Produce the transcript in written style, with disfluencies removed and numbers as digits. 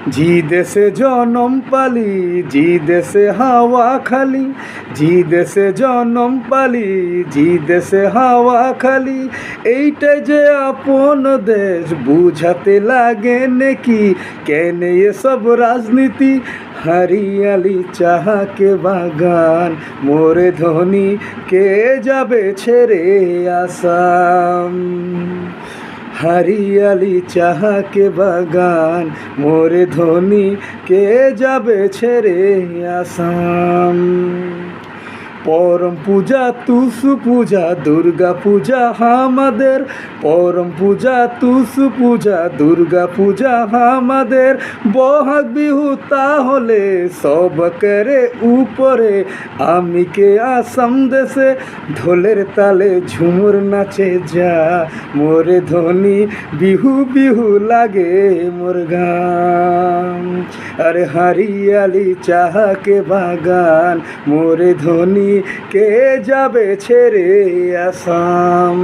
জি দেশে জনম পালি, জি দেশে হাওয়া খালি, জি দেশে জনম পালি, জি দেশে হাওয়া খালি। এইটাই যে আপন দেশ বুঝাতে লাগে নাকি, কেন এসব রাজনীতি? হরিয়ালি চাহাকে বাগান, মোরে ধনী কে যাবে ছেড়ে আসাম। হরিয়ালি চাহাকে বাগান, মোরে ধনী কে যাবে ছেড়ে আসাম। পরম পূজা টুসু পূজা, দুর্গা পূজা আমাদের। পরম পূজা টুসু পূজা, দুর্গা পূজা আমাদের। বহাগ বিহু তাহলে সব করে উপরে, আমি কে আসাম দেশে ঢোলের তালে ঝুমুর নাচে যা, মোরে ধনী বিহু বিহু লাগে মোর গান। আরে হরিয়ালি চাহাকে বাগান, মোরে ধনী কে যাবে ছেড়ে আসাম।